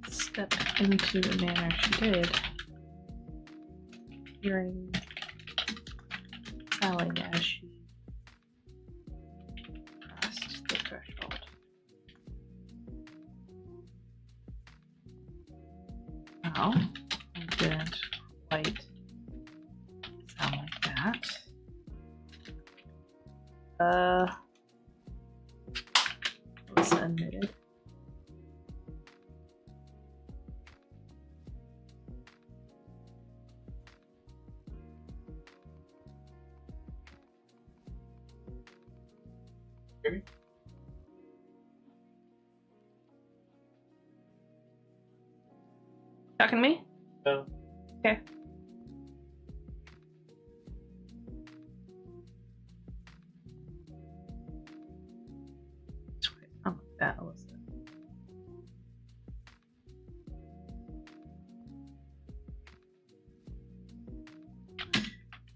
Step into the manner she did, hearing Sally as she crossed the threshold. No, it didn't quite sound like that. Melissa admitted. Talking to me? No. Okay. Oh, that was it.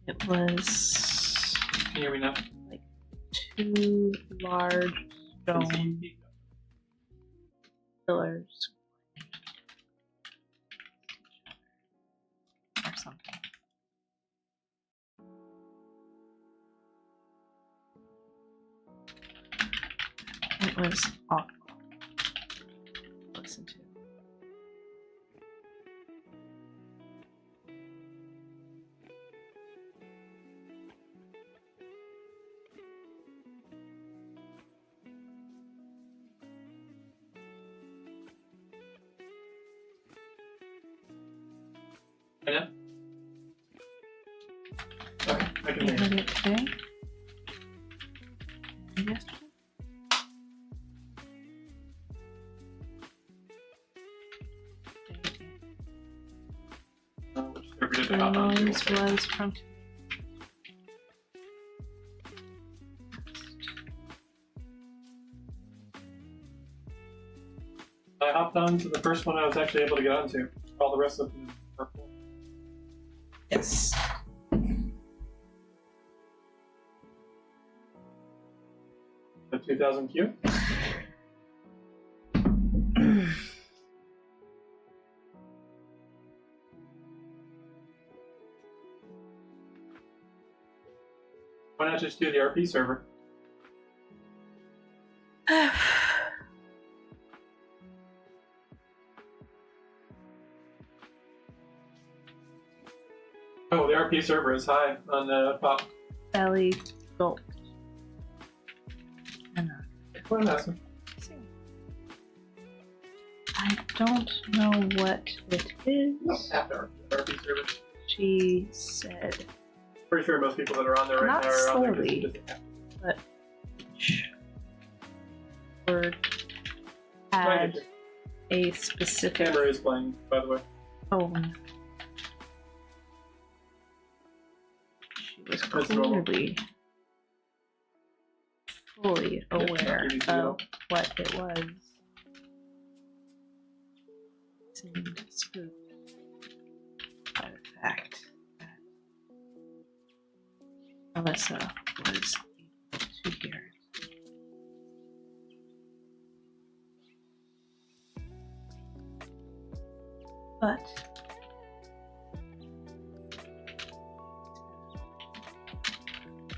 It was. Can you hear me now? Like two large stone pillars. Or something. It was awful to listen to. Yeah. Okay, I can I hear heard you. it today. And yesterday. Which server did The it hop onto? noise was from I hopped on to the first one I was actually able to get onto. All the rest of them are full. yes. The 2000 Q. Why not just do the RP server? Oh, the RP server is high on the pop. Belly gulp. And What I'm asking. I don't know what it is. No, after RP server. She said, Pretty sure most people that are on there right Not now are on there slowly. because they have but each word to. had a specific. Camera is playing, by the way. Oh. She was That's normal. clearly fully aware not BBDJ. of what it was. Seemed spooked by the fact that Alyssa was able to hear it. But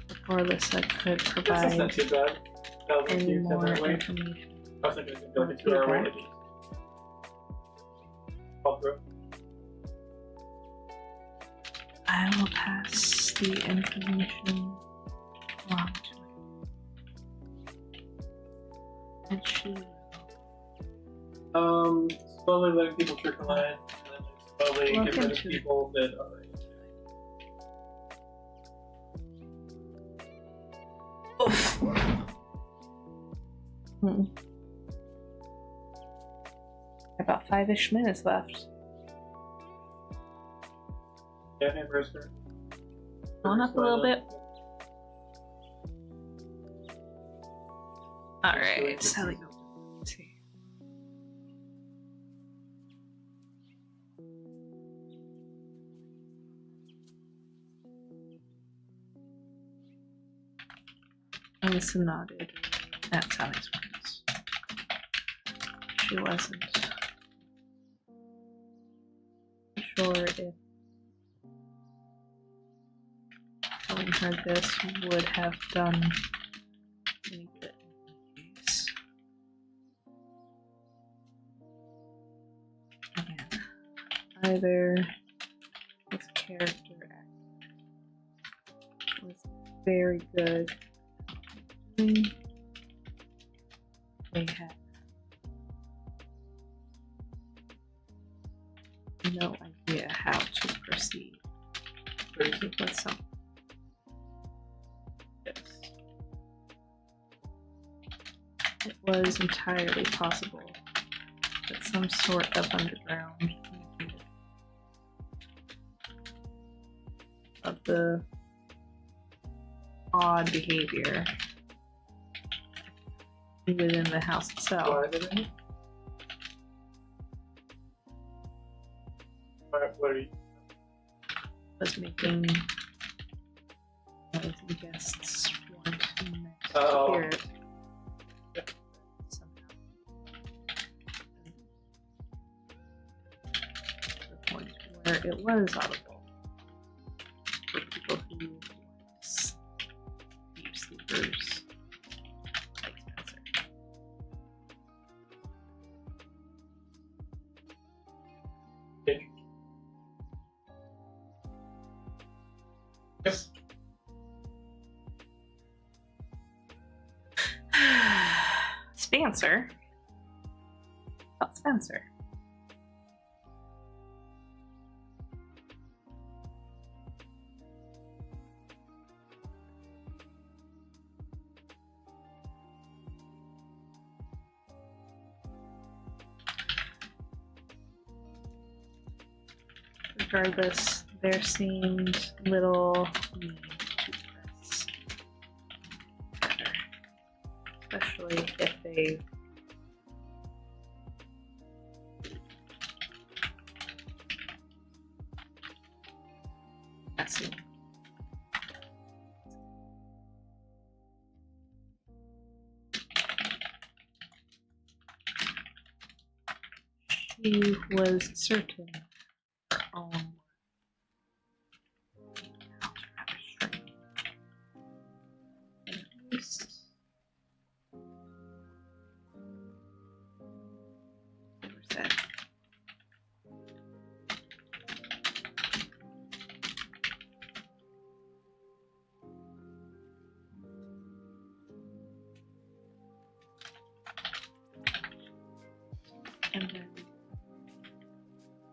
before Alyssa could That's provide not too bad. 1000 any Q, 10 more minute wait. information, I was thinking it was like a 2 hour wait. feedback. All through. I will pass the information along to her. And she will. Slowly letting people trickle in, and then slowly Look get rid of into it. people that are. About 5-ish minutes left. Yeah, anniversary. On up a little bit. Alright, Sally go. Let's see. Alyssa nodded at Sally's words. She wasn't sure if telling her this would have done any good in her case. Again, either his character was very good. They had no idea how to proceed with something. Yes. It was entirely possible that some sort of underground of the odd behavior within the house itself Why did they? What are you? was making the guests want to Oh. hear it somehow. To the point where it was audible for people who was deep sleepers like Spencer. Yes. Spencer? Oh, Spencer. regardless, there seemed little need to press together, especially if they messy. She was certain her own work. Rather strange. At least they were said. And then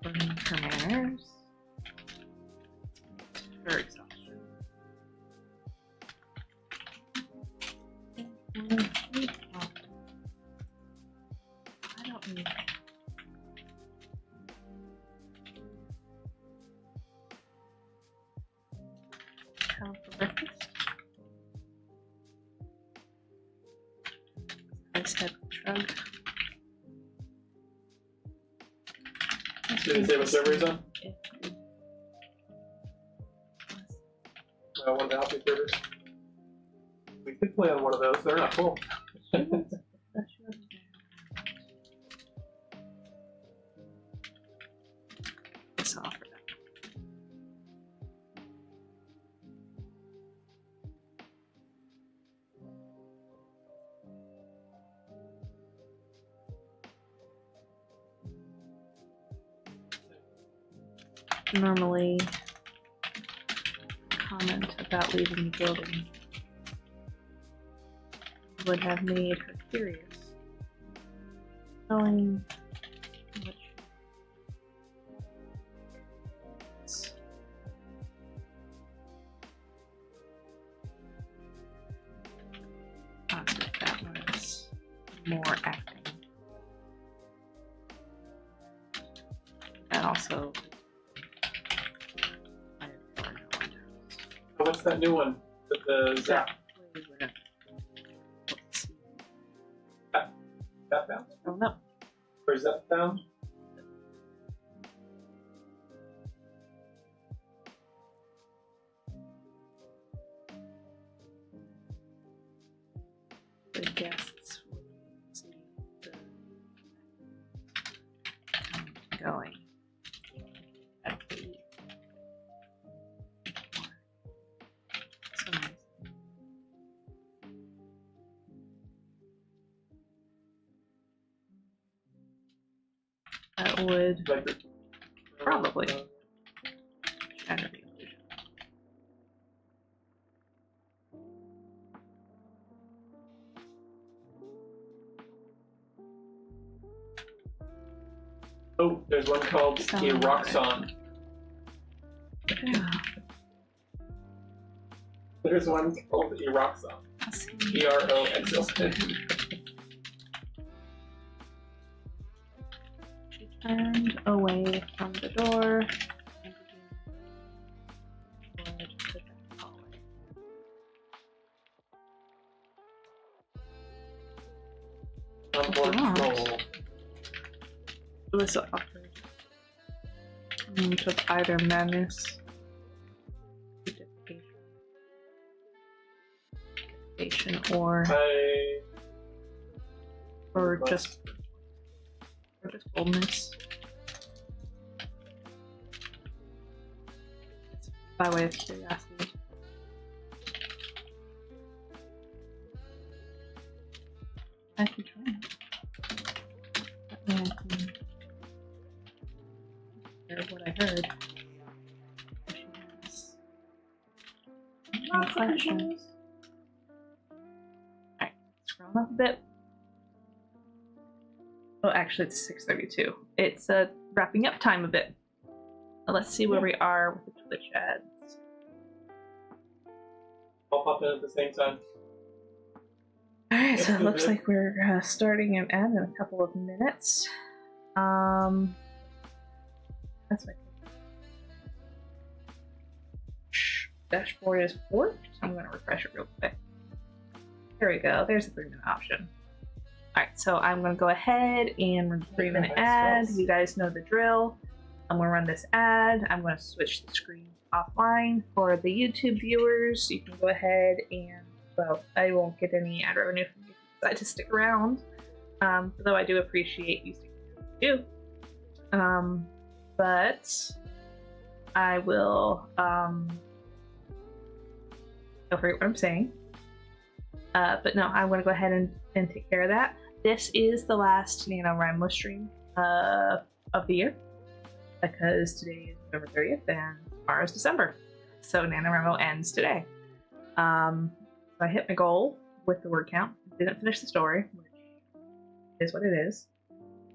learning her manners, her exhaustion. I don't need time for breakfast. Ice head shrug. Did it say what server he's on? One of the healthy servers. We could play on one of those. They're not full. Let's offer that. Normally comment about leaving the building would have made her curious, knowing what that was more acting, and also What's that new one? The Zap? Zap bound? Oh no. Or is that bound? The guests would see the going at the that would Like the, probably shatter the illusion. Oh, there's one called a rock song. Yeah. There's one called a rock song. EROXL. She turned away from the door and began toward the back hallway. Control. Alyssa offered to either madness, or just boldness. It's by way of curiosity. I can try. That way I can hear what I heard. She has any questions. Alright, scroll up a bit. Oh, actually, it's 6:32. It's wrapping up time a bit. Let's see where we are with the Twitch ads. I'll pop in at the same time. Alright, so it looks like we're starting an ad in a couple of minutes. That's my dashboard is warped. I'm going to refresh it real quick. There we go. There's a 3-minute option. Alright, so I'm going to go ahead and run the 3-minute ad. You guys know the drill. I'm going to run this ad. I'm going to switch the screen offline. For the YouTube viewers, you can go ahead and, well, I won't get any ad revenue from you if you decide to stick around. Though I do appreciate you sticking around too. But I will, I forget what I'm saying. But no, I'm going to go ahead and take care of that. This is the last NaNoWriMo stream of the year, because today is November 30th and tomorrow is December. So NaNoWriMo ends today. So I hit my goal with the word count. Didn't finish the story, which is what it is.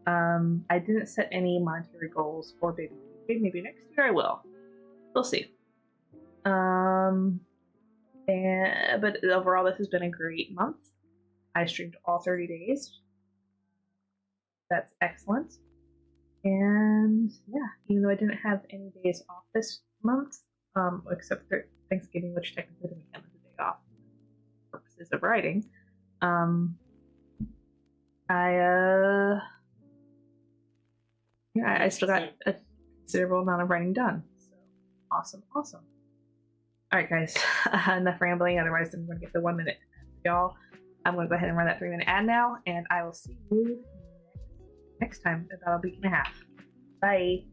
I didn't set any monetary goals for BabyDJ. Maybe next year I will. We'll see. But overall, this has been a great month. I streamed all 30 days. That's excellent. And yeah, even though I didn't have any days off this month, except for Thanksgiving, which technically didn't count as a day off for purposes of writing, I still got a considerable amount of writing done. So awesome. Alright guys, enough rambling, otherwise I'm going to get the 1-minute ad for y'all. I'm going to go ahead and run that 3-minute ad now, and I will see you next time, about a week and a half. Bye!